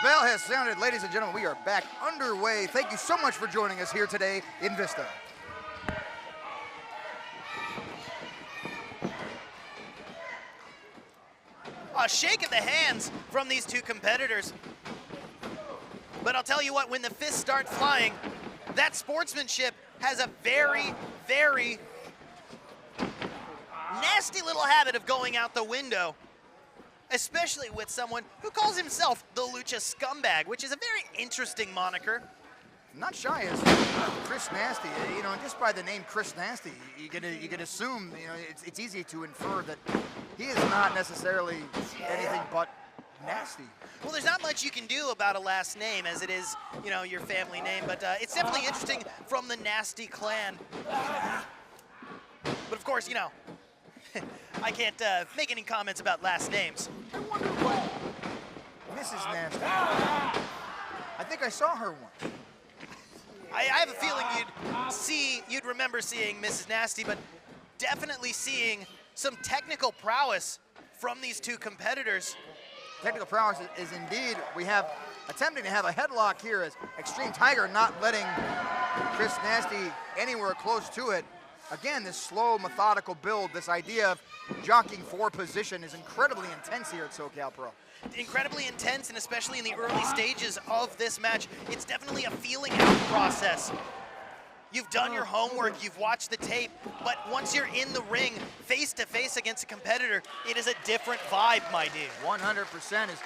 The bell has sounded, ladies and gentlemen. We are back underway. Thank you so much for joining us here today in Vista. A shake of the hands from these two competitors. But I'll tell you what, when the fists start flying, that sportsmanship has a very, very nasty little habit of going out the window, especially with someone who calls himself the Lucha Scumbag, which is a very interesting moniker. Not shy as Chris Nastyy. You know, just by the name Chris Nastyy, you could assume, you know, it's easy to infer that he is not necessarily anything but nasty. Well, there's not much you can do about a last name as it is, you know, your family name, but it's definitely interesting from the Nastyy clan. But of course, you know, I can't make any comments about last names. I wonder what Mrs. Nastyy, I think I saw her once. I have a feeling you'd remember seeing Mrs. Nastyy, but definitely seeing some technical prowess from these two competitors. Technical prowess is indeed, we have attempting to have a headlock here as Xtreme Tiger not letting Chris Nastyy anywhere close to it. Again, this slow, methodical build, this idea of jockeying for position is incredibly intense here at SoCal Pro. Incredibly intense, and especially in the early stages of this match, it's definitely a feeling out process. You've done your homework, you've watched the tape, but once you're in the ring, face to face against a competitor, it is a different vibe, my dude. 100% is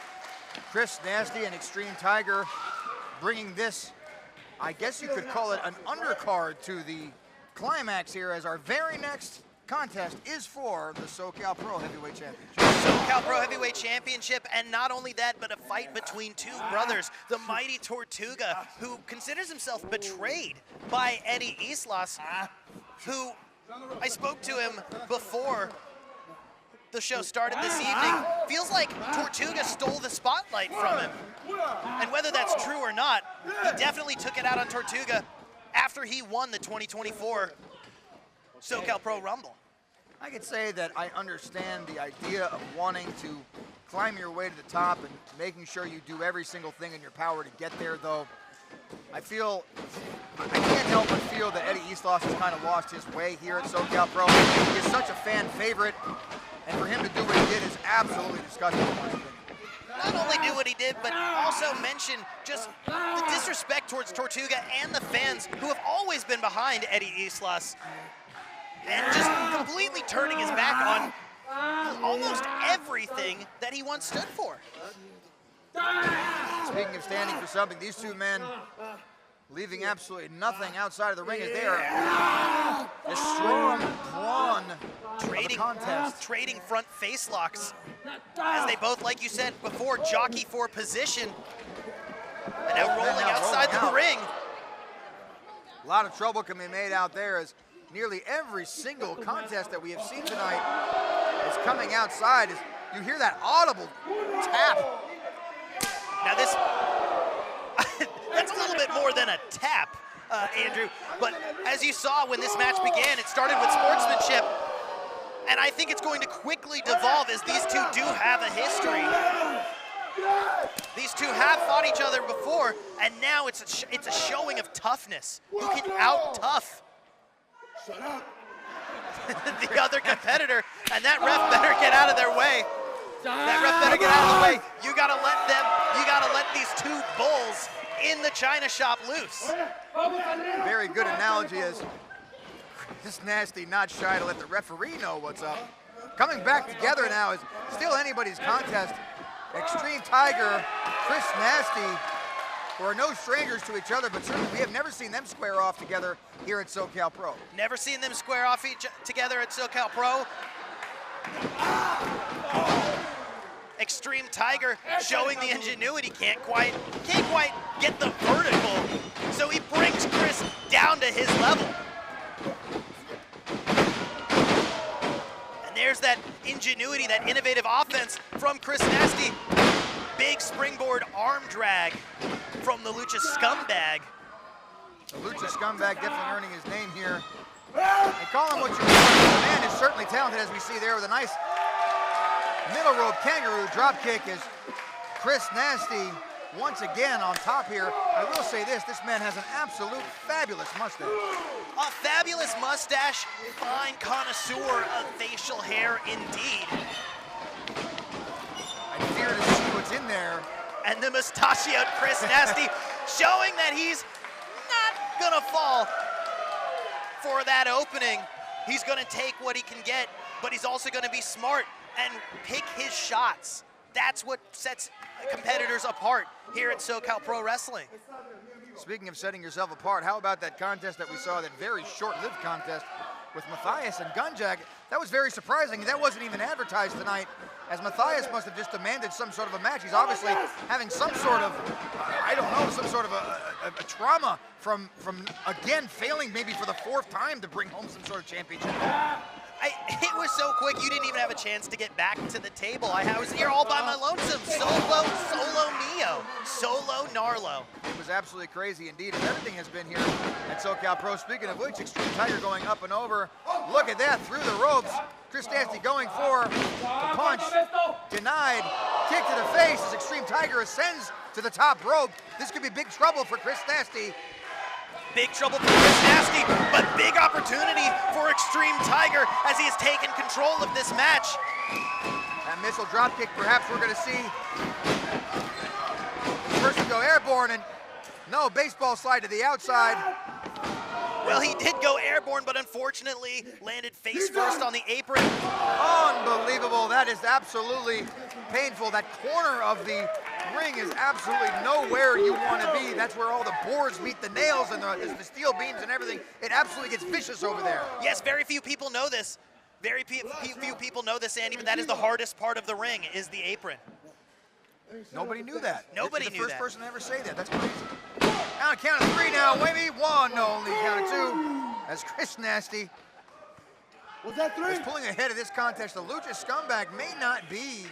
Chris Nastyy and Xtreme Tiger bringing this, I guess you could call it an undercard to the climax here, as our very next contest is for the SoCal Pro Heavyweight Championship. SoCal Pro Heavyweight Championship, and not only that, but a fight between two brothers, the mighty Tortuga, who considers himself betrayed by Eddie Islas, who I spoke to him before the show started this evening. Feels like Tortuga stole the spotlight from him. And whether that's true or not, he definitely took it out on Tortuga after he won the 2024 SoCal Pro Rumble. I could say that I understand the idea of wanting to climb your way to the top and making sure you do every single thing in your power to get there, though I can't help but feel that Eddie Islas has kind of lost his way here at SoCal Pro. He is such a fan favorite, and for him to do what he did is absolutely disgusting in my opinion. Not only do what he did, but also mention just the disrespect towards Tortuga and the fans who have always been behind Eddie Islas, and just completely turning his back on almost everything that he once stood for. Speaking of standing for something, these two men leaving absolutely nothing outside of the ring as they are a strong brawn contest. Trading front face locks, as they both, like you said before, jockey for position, and now rolling outside the ring. A lot of trouble can be made out there, as nearly every single contest that we have seen tonight is coming outside. As you hear that audible tap. Now this, that's a little bit more than a tap, Andrew, but as you saw when this match began, it started with sportsmanship, and I think it's going to quickly devolve, as these two do have a history. These two have fought each other before, and now it's a showing of toughness. Who can out-tough the other competitor, and that ref better get out of their way. That ref better get out of the way. You gotta let these two bulls in the China shop loose. Very good analogy, as Chris Nastyy not shy to let the referee know what's up. Coming back together now is still anybody's contest. Xtreme Tiger, Chris Nastyy, who are no strangers to each other, but certainly we have never seen them square off together here at SoCal Pro. Never seen them square off together at SoCal Pro. Xtreme Tiger showing the ingenuity, can't quite get the vertical, so he brings Chris down to his level. And there's that ingenuity, that innovative offense from Chris Nastyy. Big springboard arm drag from the Lucha Scumbag. The Lucha Scumbag definitely earning his name here. And call him what you want. The man is certainly talented, as we see there, with a nice middle rope kangaroo drop kick, as Chris Nastyy once again on top here. I will say this man has an absolute fabulous mustache. A fabulous mustache, fine connoisseur of facial hair indeed. I fear to see what's in there. And the mustachioed Chris Nastyy showing that he's not gonna fall for that opening. He's gonna take what he can get, but he's also gonna be smart and pick his shots. That's what sets competitors apart here at SoCal Pro Wrestling. Speaking of setting yourself apart, how about that contest that we saw, that very short-lived contest with Mathias and GUNJAK? That was very surprising. That wasn't even advertised tonight, as Mathias must have just demanded some sort of a match. He's obviously having some sort of, I don't know, some sort of a trauma from again failing maybe for the 4th time to bring home some sort of championship. It was so quick, you didn't even have a chance to get back to the table. I was here all by my lonesome. Solo Neo, solo Narlo. It was absolutely crazy indeed, and everything has been here at SoCal Pro. Speaking of which, Xtreme Tiger going up and over. Look at that, through the ropes. Chris Nastyy going for the punch. Denied. Kick to the face as Xtreme Tiger ascends to the top rope. This could be big trouble for Chris Nastyy. Big trouble for Chris Nastyy, but big opportunity for Xtreme Tiger as he has taken control of this match. That missile dropkick, perhaps we're going to see the person go airborne, and no, baseball slide to the outside. Well, he did go airborne, but unfortunately landed face first on the apron. Unbelievable. That is absolutely painful. That corner of the ring is absolutely nowhere you want to be. That's where all the boards meet the nails and the steel beams and everything. It absolutely gets vicious over there. Yes, very few people know this. Very few people know this, Andy, but that is the hardest part of the ring, is the apron. Nobody knew that. Nobody You're knew the that. first person to ever say that. That's crazy. Now count of 3 now. Wait, 1. No, only count of 2. As Chris Nastyy Was that 3? is pulling ahead of this contest. The Lucha scumbag may not be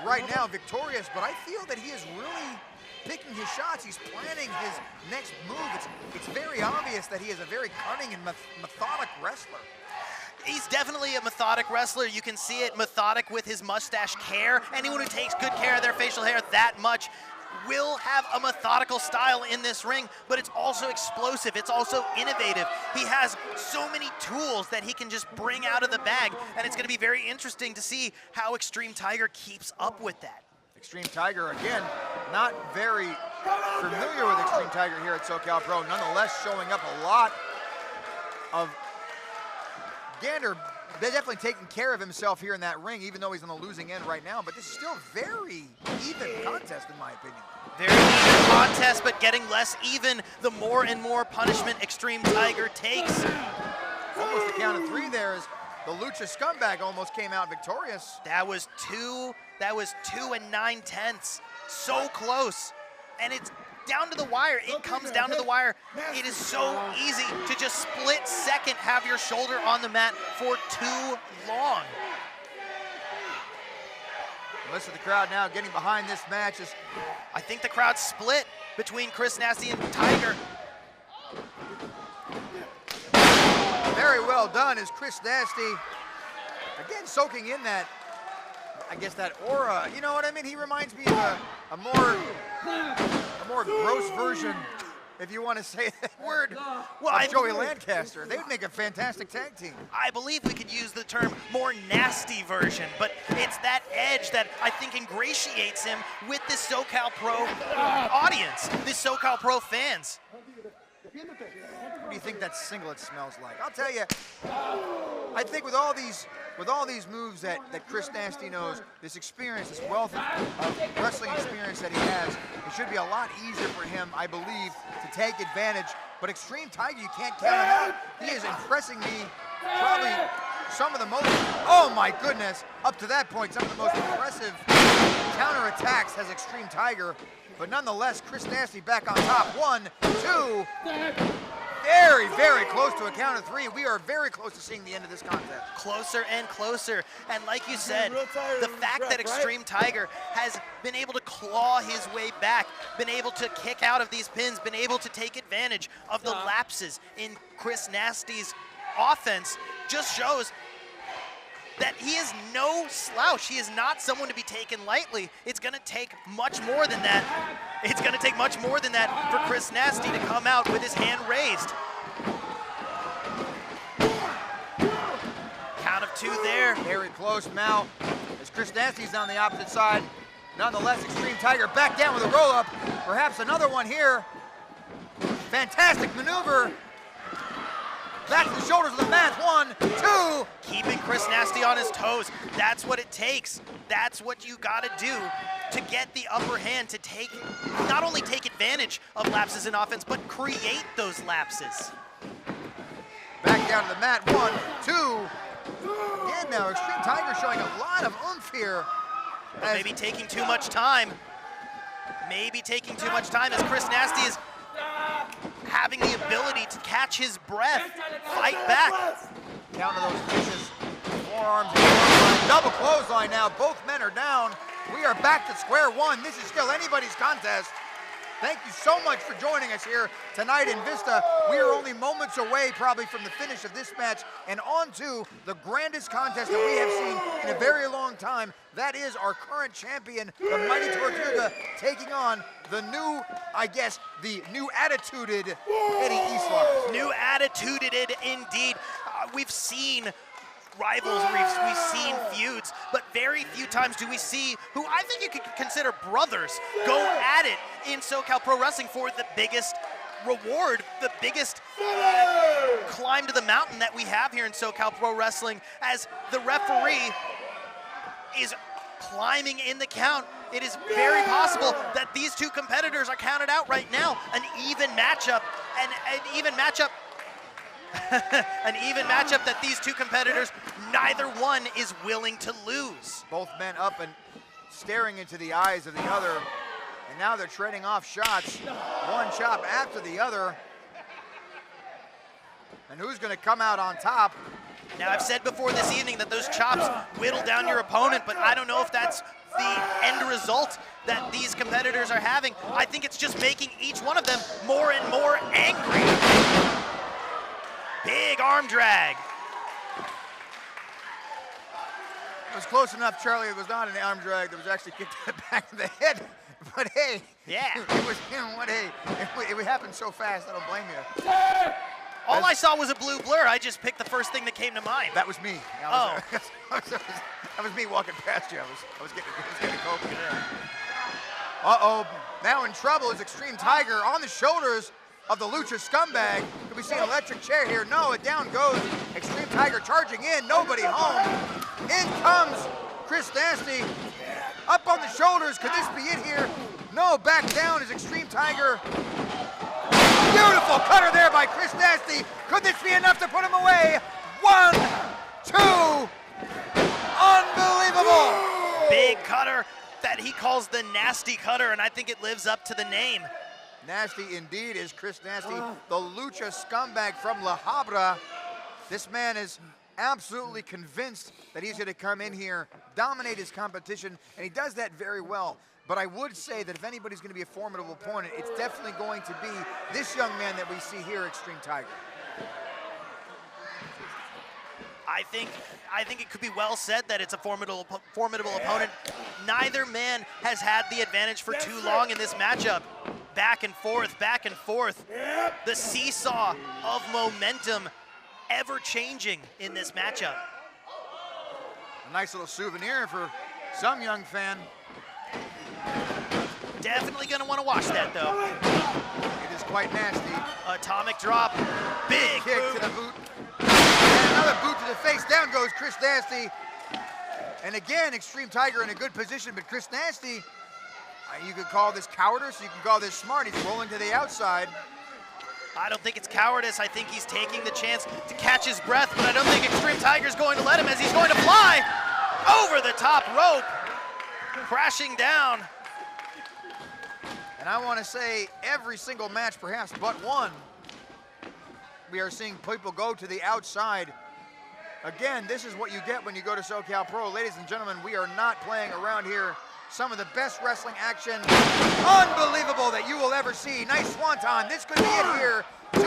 right now victorious, but I feel that he is really picking his shots. He's planning his next move. It's very obvious that he is a very cunning and methodic wrestler. He's definitely a methodic wrestler. You can see it, methodic with his mustache care. Anyone who takes good care of their facial hair that much will have a methodical style in this ring, but it's also explosive. It's also innovative. He has so many tools that he can just bring out of the bag, and it's going to be very interesting to see how Xtreme Tiger keeps up with that. Xtreme Tiger, again, not very familiar with Xtreme Tiger here at SoCal Pro. Nonetheless, showing up a lot of Gander, definitely taking care of himself here in that ring, even though he's on the losing end right now. But this is still a very even contest, in my opinion. Very even contest, but getting less even the more and more punishment Xtreme Tiger takes. Almost a count of 3 there as the Lucha scumbag almost came out victorious. That was 2 9/10. So close. And it's down to the wire. It comes down to the wire. It is so easy to just split second have your shoulder on the mat for too long. Listen to the crowd now getting behind this match. I think the crowd split between Chris Nastyy and Tiger. Very well done as Chris Nastyy, again, soaking in that, I guess, that aura. You know what I mean? He reminds me of a more gross version, if you want to say that word, of Joey Lancaster. They would make a fantastic tag team. I believe we could use the term more nasty version, but it's that edge that I think ingratiates him with this SoCal Pro audience, this SoCal Pro fans. What do you think that singlet smells like? I'll tell you, I think with all these moves that Chris Nastyy knows, this experience, this wealth of wrestling experience that he has, it should be a lot easier for him, I believe, to take advantage. But Xtreme Tiger, you can't count him out. He is impressing me, probably some of the most, oh my goodness, up to that point, some of the most impressive counterattacks has Xtreme Tiger. But nonetheless, Chris Nastyy back on top. 1, 2. Very, very close to a count of 3. We are very close to seeing the end of this contest. Closer and closer. And like you said, the fact that Xtreme Tiger has been able to claw his way back, been able to kick out of these pins, been able to take advantage of the lapses in Chris Nasty's offense, just shows that he is no slouch. He is not someone to be taken lightly. It's going to take much more than that it's going to take much more than that for Chris Nastyy to come out with his hand raised. Count of 2 there. Very close now as Chris Nastyy's on the opposite side. Nonetheless, Xtreme Tiger back down with a roll-up. Perhaps another one here. Fantastic maneuver. Back to the shoulders of the mat. 1, 2. Keeping Chris Nastyy on his toes. That's what it takes. That's what you got to do to get the upper hand, to not only take advantage of lapses in offense, but create those lapses. Back down to the mat. 1, 2. Again now, Xtreme Tiger showing a lot of oomph here. Maybe taking too much time. Maybe taking too much time as Chris Nastyy is having the ability to catch his breath, fight back. Down to those vicious forearms. And double clothesline now. Both men are down. We are back to square one. This is still anybody's contest. Thank you so much for joining us here tonight in Vista. We are only moments away probably from the finish of this match and on to the grandest contest that we have seen in a very long time. That is our current champion, the mighty Tortuga, taking on the new, I guess, the new attituded Eddie Islas. New attituded indeed. We've seen rivalries, we've seen feuds, but very few times do we see who I think you could consider brothers go at it in SoCal Pro Wrestling for the biggest reward, the biggest climb to the mountain that we have here in SoCal Pro Wrestling, as the referee is climbing in the count. It is very possible that these two competitors are counted out right now. An even matchup, an even matchup that these two competitors, neither one is willing to lose. Both men up and staring into the eyes of the other, and now they're trading off shots, one chop after the other. And who's going to come out on top? Now, I've said before this evening that those chops whittle down your opponent, but I don't know if that's the end result that these competitors are having. I think it's just making each one of them more and more angry. Big arm drag. It was close enough, Charlie. It was not an arm drag. That was actually kicked to the back of the head. But hey, yeah, it was, you know what, hey, it happened so fast, I don't blame you. All I saw was a blue blur. I just picked the first thing that came to mind. That was me. That was me walking past you. I was getting coke. Uh-oh, now in trouble is Xtreme Tiger on the shoulders of the Lucha scumbag. Could we see an electric chair here? No, it down goes. Xtreme Tiger charging in, nobody home. In comes Chris Nastyy. Up on the shoulders, could this be it here? No, back down is Xtreme Tiger. Beautiful cutter there by Chris Nastyy. Could this be enough to put him away? 1, 2, unbelievable. Big cutter that he calls the Nasty Cutter, and I think it lives up to the name. Nasty indeed is Chris Nastyy, the Lucha scumbag from La Habra. This man is absolutely convinced that he's going to come in here, dominate his competition, and he does that very well. But I would say that if anybody's going to be a formidable opponent, it's definitely going to be this young man that we see here, Xtreme Tiger. I think it could be well said that it's a formidable opponent. Neither man has had the advantage for too long in this matchup. Back and forth, back and forth. The seesaw of momentum ever changing in this matchup. A nice little souvenir for some young fan. Definitely gonna want to watch that though. It is quite nasty. Atomic drop, big kick boot. to the boot. And another boot to the face. Down goes Chris Nastyy. And again, Xtreme Tiger in a good position, but Chris Nastyy, you could call this cowardice, you can call this smart. He's rolling to the outside. I don't think it's cowardice. I think he's taking the chance to catch his breath, but I don't think Xtreme Tiger's going to let him, as he's going to fly over the top rope, crashing down. And I want to say every single match, perhaps but one, we are seeing people go to the outside. Again, this is what you get when you go to SoCal Pro. Ladies and gentlemen, we are not playing around here. Some of the best wrestling action, unbelievable, that you will ever see. Nice swanton, this could be it here. 2.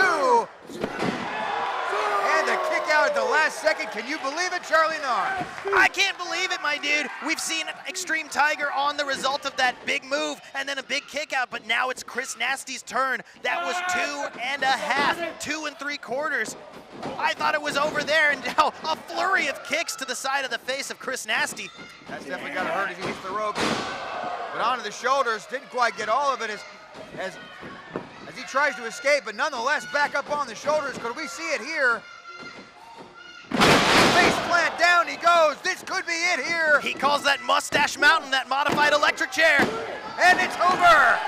And the kick out at the last second. Can you believe it, Charlie Nar? I can't believe it, my dude. We've seen Xtreme Tiger on the result of that big move and then a big kick out, but now it's Chris Nasty's turn. That was 2.5, 2 3/4. I thought it was over there, and now a flurry of kicks to the side of the face of Chris Nastyy. That's definitely got to hurt as he hits the ropes. But onto the shoulders, didn't quite get all of it as he tries to escape, but nonetheless back up on the shoulders. Could we see it here? Face plant down he goes. This could be it here. He calls that Mustache Mountain, that modified electric chair. And it's over.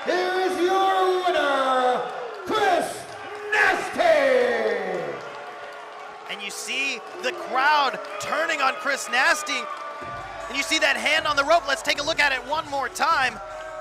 Here is your winner, Chris Nastyy. And you see the crowd turning on Chris Nastyy. And you see that hand on the rope. Let's take a look at it one more time.